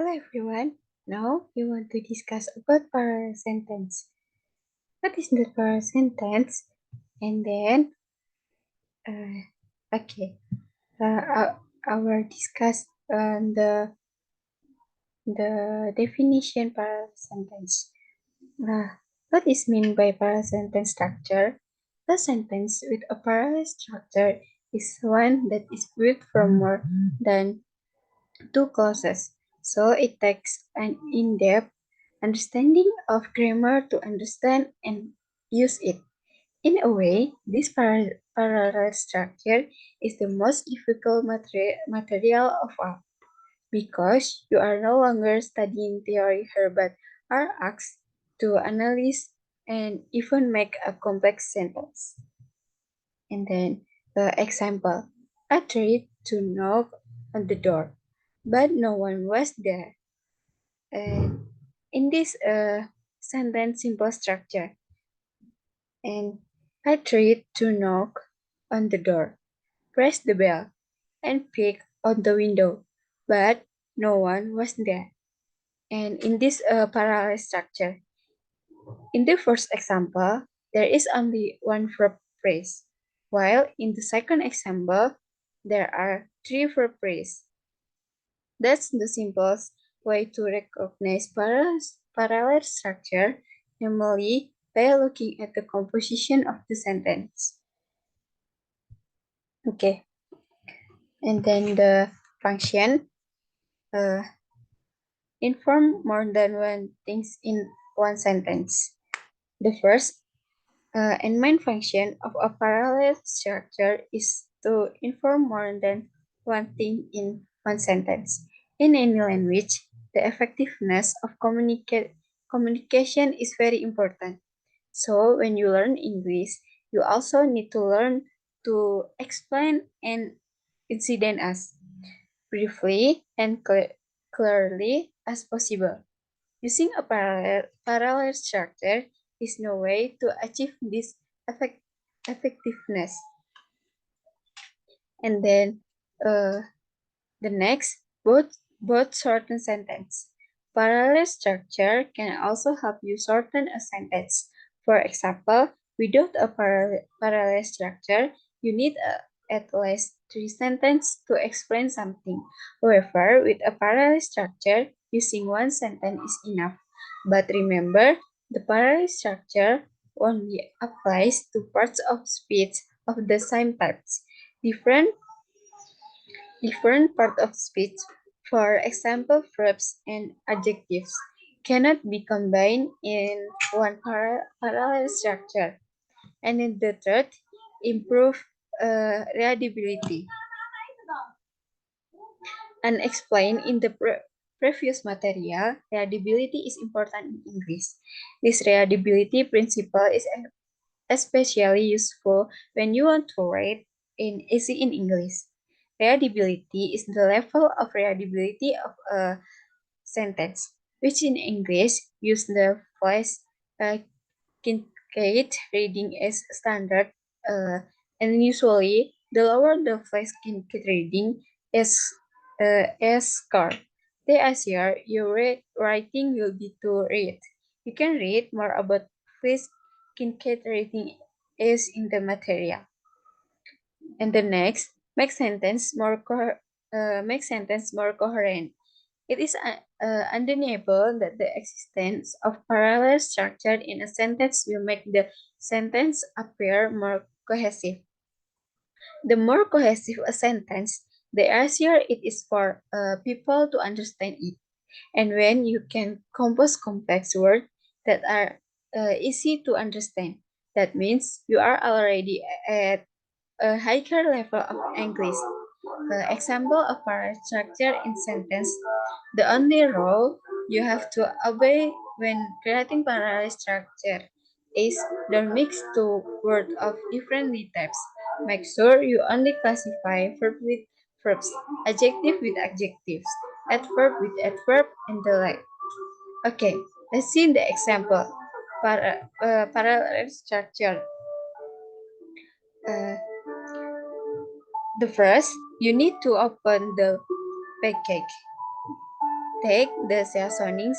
Hello everyone. Now we want to discuss about parallel sentence. What is the parallel sentence? And then, okay, our discuss the definition parallel sentence. What is mean by parallel sentence structure? A sentence with a parallel structure is one that is built from more than two clauses, so it takes an in-depth understanding of grammar to understand and use it. In a way, this parallel structure is the most difficult material of all, because you are no longer studying theory here but are asked to analyze and even make a complex sentence. And then the example, I tried to knock on the door, but no one was there. And in this sentence simple structure, and I tried to knock on the door, press the bell, and peek on the window, but no one was there. And in this parallel structure, in the first example, there is only one verb phrase, while in the second example, there are three verb phrases. That's the simplest way to recognize parallel structure, namely by looking at the composition of the sentence. Okay, and then the function uh, inform more than one things in one sentence. The first and main function of a parallel structure is to inform more than one thing in one sentence. In any language, the effectiveness of communication is very important. So when you learn English, you also need to learn to explain an incident as briefly and clearly as possible. Using a parallel structure is no way to achieve this effectiveness. And then the next, both shorten sentence. Parallel structure can also help you shorten a sentence. For example, without a parallel structure, you need at least three sentences to explain something. However, with a parallel structure, using one sentence is enough. But remember, the parallel structure only applies to parts of speech of the same types. Different part of speech, for example verbs and adjectives, cannot be combined in one parallel structure. And in the third, improve readability. Unexplained in the previous material, readability is important in English. This readability principle is especially useful when you want to write in easy in English. Readability is the level of readability of a sentence, which in English use the phrase Kincaid reading as standard, and usually the lower the phrase Kincaid reading is score. The easier your writing will be to read. You can read more about phrase Kincaid reading is in the material. And the next, make sentence more coherent. It is undeniable that the existence of parallel structure in a sentence will make the sentence appear more cohesive. The more cohesive a sentence, the easier it is for people to understand it. And when you can compose complex words that are easy to understand, that means you are already at a higher level of English. Example of parallel structure in sentence. The only rule you have to obey when creating parallel structure is don't mix two words of different types. Make sure you only classify verb with verbs, adjective with adjectives, adverb with adverb, and the like. Okay, let's see the example. Parallel structure. Uh, the first, you need to open the pancake. Take the seasonings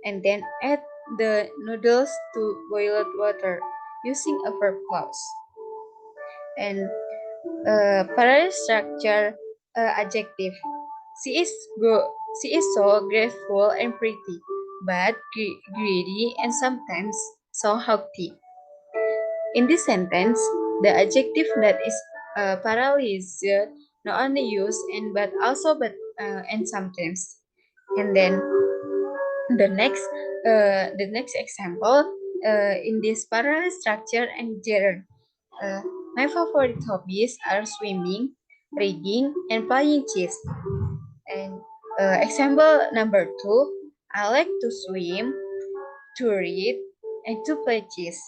and then add the noodles to boiled water using a verb clause. And parallel structure adjective. She is go. She is so graceful and pretty, but greedy and sometimes so haughty. In this sentence, the adjective that is parallel is not only used and but also and sometimes. And then the next example in this parallel structure and genre. Uh, my favorite hobbies are swimming, reading, and playing chess. And example number two, I like to swim, to read, and to play chess.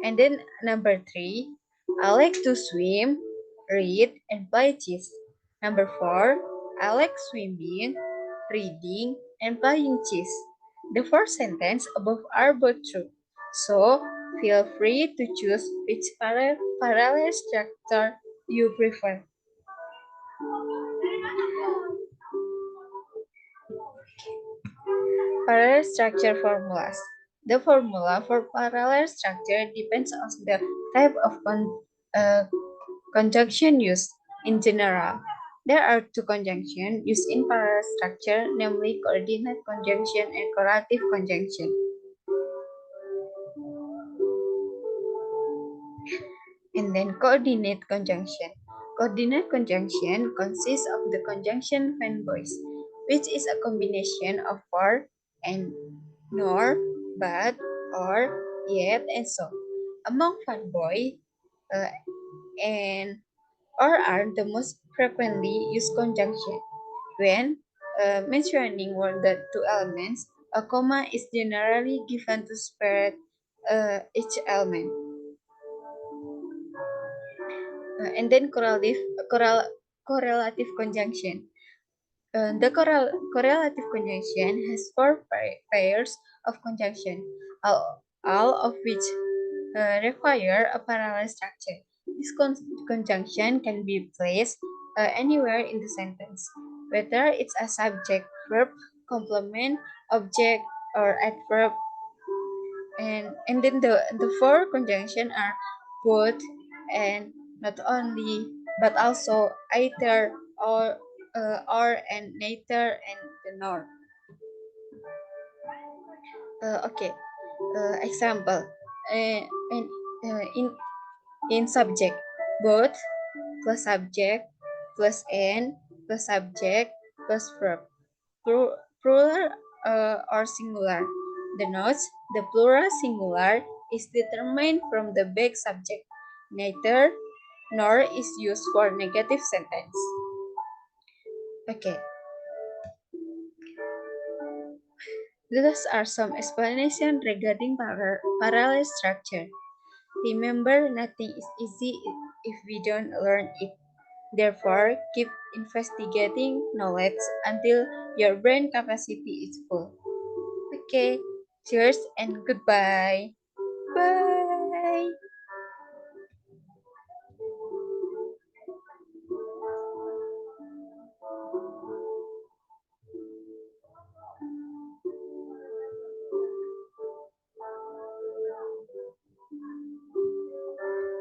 And then number three, I like to swim, read, and play chess. Number four, I like swimming, reading, and playing chess. The first sentence above are both true. So feel free to choose which parallel structure you prefer. Parallel structure formulas. The formula for parallel structure depends on the type of conjunction used. In general, there are two conjunctions used in parallel structure, namely coordinate conjunction and correlative conjunction. And then coordinate conjunction. Coordinate conjunction consists of the conjunction when voice, which is a combination of for and nor, but, or, yet, and so. Among fanboy and or are the most frequently used conjunction. When mentioning one the two elements, a comma is generally given to separate each element. And then correlative conjunction. The correlative conjunction has four pairs of conjunction, all of which require a parallel structure. This conjunction can be placed anywhere in the sentence, whether it's a subject, verb, complement, object, or adverb. And then the four conjunction are both and not only but also either or and neither and the nor. Okay. Example. In, in subject, both plus subject plus and plus subject plus verb. Plural or singular. The notes, the plural singular is determined from the back subject. Neither nor is used for negative sentence. Okay, those are some explanations regarding parallel structure. Remember, nothing is easy if we don't learn it. Therefore, keep investigating knowledge until your brain capacity is full. Okay, cheers and goodbye. Bye.